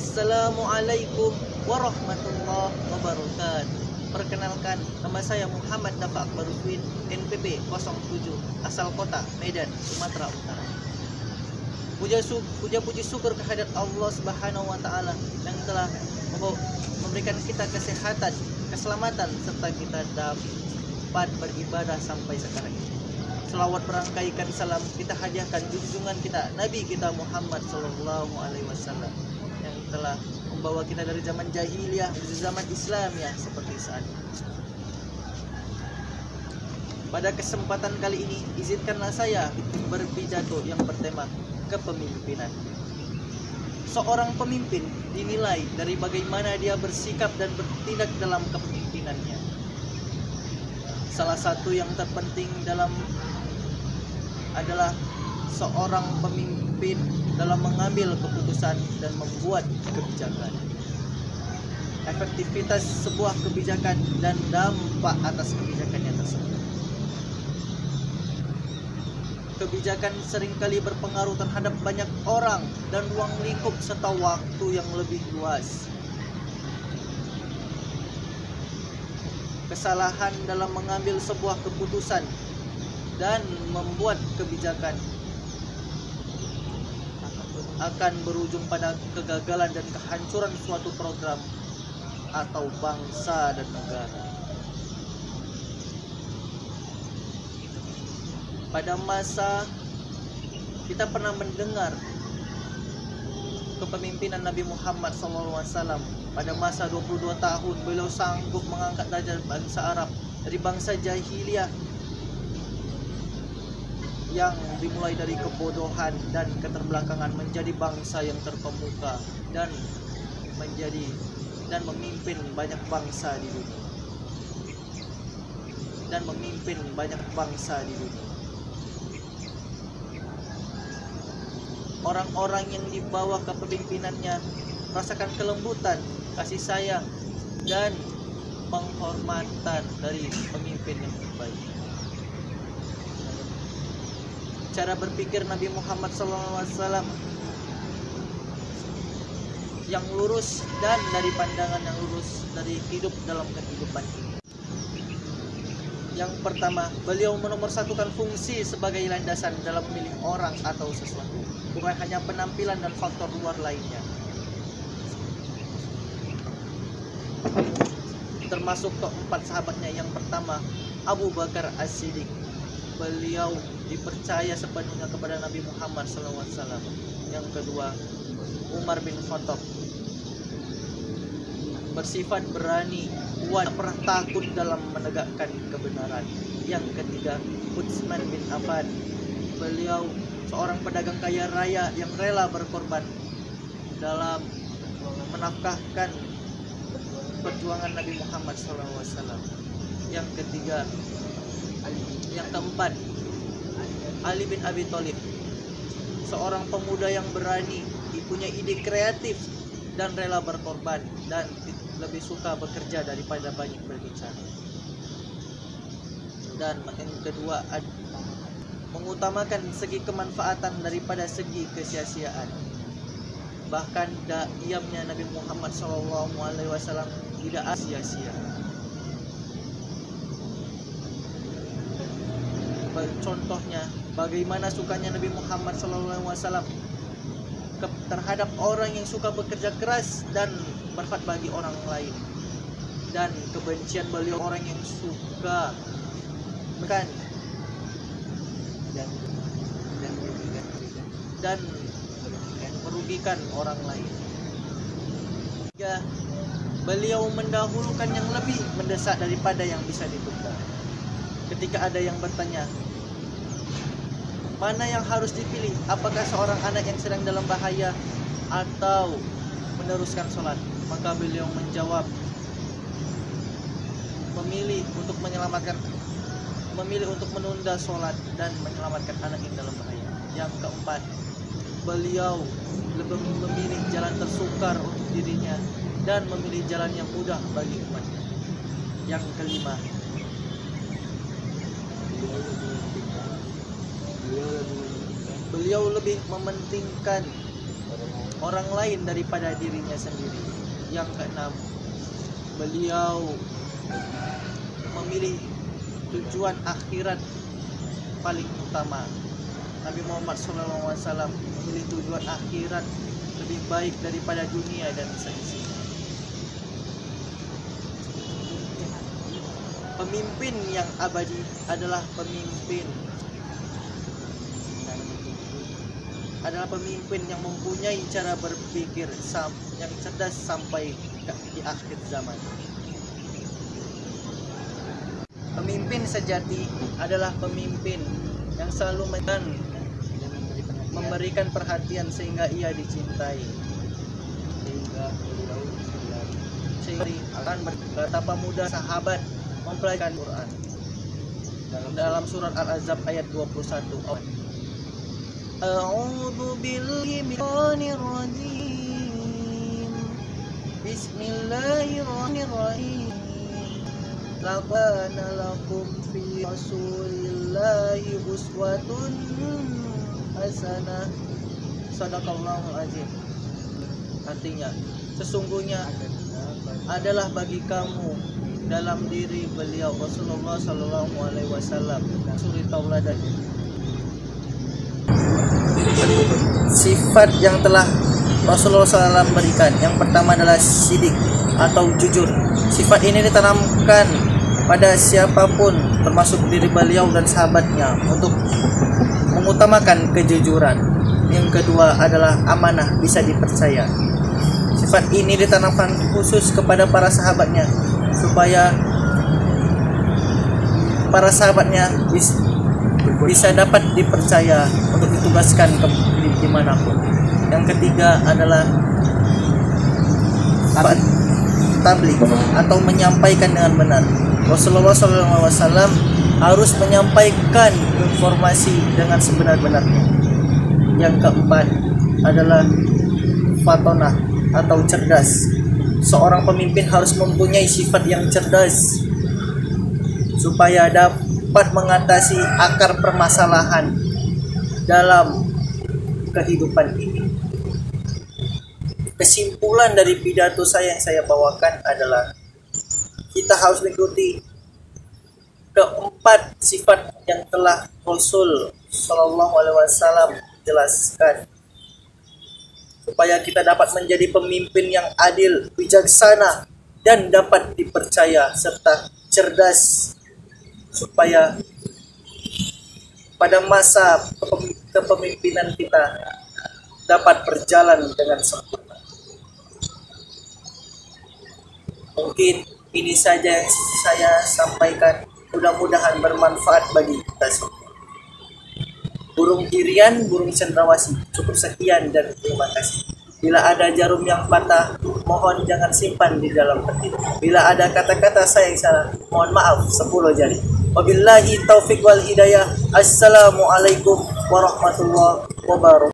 Assalamualaikum warahmatullahi wabarakatuh. Perkenalkan, nama saya Muhammad Nafa Akbaruddin, NPP 07, asal kota Medan, Sumatera Utara. Puji syukur kehadirat Allah Subhanahu wa taala yang telah memberikan kita kesehatan, keselamatan serta kita dapat beribadah sampai sekarang ini. Selawat berangkaikan salam kita hadiahkan junjungan kita Nabi kita Muhammad sallallahu alaihi wasallam yang telah membawa kita dari zaman jahiliyah menuju zaman Islam ya seperti saat ini. Pada kesempatan kali ini izinkanlah saya berpidato yang bertema kepemimpinan. Seorang pemimpin dinilai dari bagaimana dia bersikap dan bertindak dalam kepemimpinannya. Salah satu yang terpenting adalah seorang pemimpin dalam mengambil keputusan dan membuat kebijakan. Efektivitas sebuah kebijakan dan dampak atas kebijakannya tersebut. Kebijakan seringkali berpengaruh terhadap banyak orang dan ruang lingkup serta waktu yang lebih luas. Kesalahan dalam mengambil sebuah keputusan dan membuat kebijakan akan berujung pada kegagalan dan kehancuran suatu program atau bangsa dan negara. Pada masa kita pernah mendengar kepemimpinan Nabi Muhammad SAW. Pada masa 22 tahun beliau sanggup mengangkat derajat bangsa Arab dari bangsa jahiliyah yang dimulai dari kebodohan dan keterbelakangan menjadi bangsa yang terkemuka dan memimpin banyak bangsa di dunia. Orang-orang yang dibawa kepemimpinannya merasakan kelembutan, kasih sayang, dan penghormatan dari pemimpin yang terbaik. Cara berpikir Nabi Muhammad SAW yang lurus dan dari pandangan yang lurus dari hidup dalam kehidupan ini. Yang pertama, beliau menomorsatukan fungsi sebagai landasan dalam memilih orang atau sesuatu, bukan hanya penampilan dan faktor luar lainnya. Termasuk keempat sahabatnya. Yang pertama, Abu Bakar As-Siddiq. Beliau dipercaya sepenuhnya kepada Nabi Muhammad SAW. Yang kedua, Umar bin Khattab. Bersifat berani, kuat, tak pernah takut dalam menegakkan kebenaran. Yang ketiga, Utsman bin Affan. Beliau seorang pedagang kaya raya yang rela berkorban dalam menafkahkan perjuangan Nabi Muhammad SAW. Yang keempat, Ali bin Abi Thalib. Seorang pemuda yang berani, punya ide kreatif dan rela berkorban dan lebih suka bekerja daripada banyak berbicara. Dan yang kedua, mengutamakan segi kemanfaatan daripada segi kesia-siaan. Bahkan diamnya Nabi Muhammad SAW tidak sia-sia. Contohnya, bagaimana sukanya Nabi Muhammad SAW terhadap orang yang suka bekerja keras dan bermanfaat bagi orang lain, dan kebencian beliau orang yang suka makan dan merugikan orang lain. Beliau mendahulukan yang lebih mendesak daripada yang bisa ditunda. Ketika ada yang bertanya, mana yang harus dipilih? Apakah seorang anak yang sedang dalam bahaya atau meneruskan sholat? Maka beliau menjawab, memilih untuk menunda sholat dan menyelamatkan anak yang dalam bahaya. Yang keempat, beliau lebih memilih jalan tersukar untuk dirinya dan memilih jalan yang mudah bagi umatnya. Yang kelima, beliau lebih mementingkan orang lain daripada dirinya sendiri. Yang keenam, beliau memilih tujuan akhirat paling utama. Nabi Muhammad SAW memilih tujuan akhirat lebih baik daripada dunia dan seisinya. Pemimpin yang abadi adalah pemimpin yang mempunyai cara berpikir yang cerdas sampai di akhir zaman. Pemimpin sejati adalah pemimpin yang selalu memberikan perhatian sehingga ia dicintai, sehingga akan betapa mudah sahabat mempelajari Quran. Dalam surat Al-Ahzab ayat 21, A'udzu billahi minasy rajim. Bismillahirrahmanirrahim. Laqad lakum fi rasulillahi uswatun hasanah. Shadaqallahul azim. Artinya, sesungguhnya adalah bagi kamu dalam diri beliau Rasulullah Sallallahu Alaihi Wasallam suri tauladan. Sifat yang telah Rasulullah SAW berikan, yang pertama adalah sidik atau jujur. Sifat ini ditanamkan pada siapapun, termasuk diri beliau dan sahabatnya, untuk mengutamakan kejujuran. Yang kedua adalah amanah, bisa dipercaya. Sifat ini ditanamkan khusus kepada para sahabatnya, supaya para sahabatnya bisa dapat dipercaya untuk ditugaskan dimanapun. Yang ketiga adalah tabligh atau menyampaikan dengan benar. Rasulullah SAW harus menyampaikan informasi dengan sebenar-benarnya. Yang keempat adalah fatonah atau cerdas. Seorang pemimpin harus mempunyai sifat yang cerdas supaya dapat mengatasi akar permasalahan dalam kehidupan ini. Kesimpulan dari pidato saya yang saya bawakan adalah kita harus mengikuti keempat sifat yang telah Rasul Shallallahu Alaihi Wasallam jelaskan, supaya kita dapat menjadi pemimpin yang adil, bijaksana, dan dapat dipercaya serta cerdas, supaya pada masa kepemimpinan kita dapat berjalan dengan sempurna. Mungkin ini saja yang saya sampaikan, mudah-mudahan bermanfaat bagi kita semua. Burung irian, burung cendrawasih. Cukup sekian dan terima kasih. Bila ada jarum yang patah, mohon jangan simpan di dalam peti. Bila ada kata-kata saya yang salah, mohon maaf 10 jari. Wabillahi taufiq wal hidayah. Assalamualaikum warahmatullahi wabarakatuh.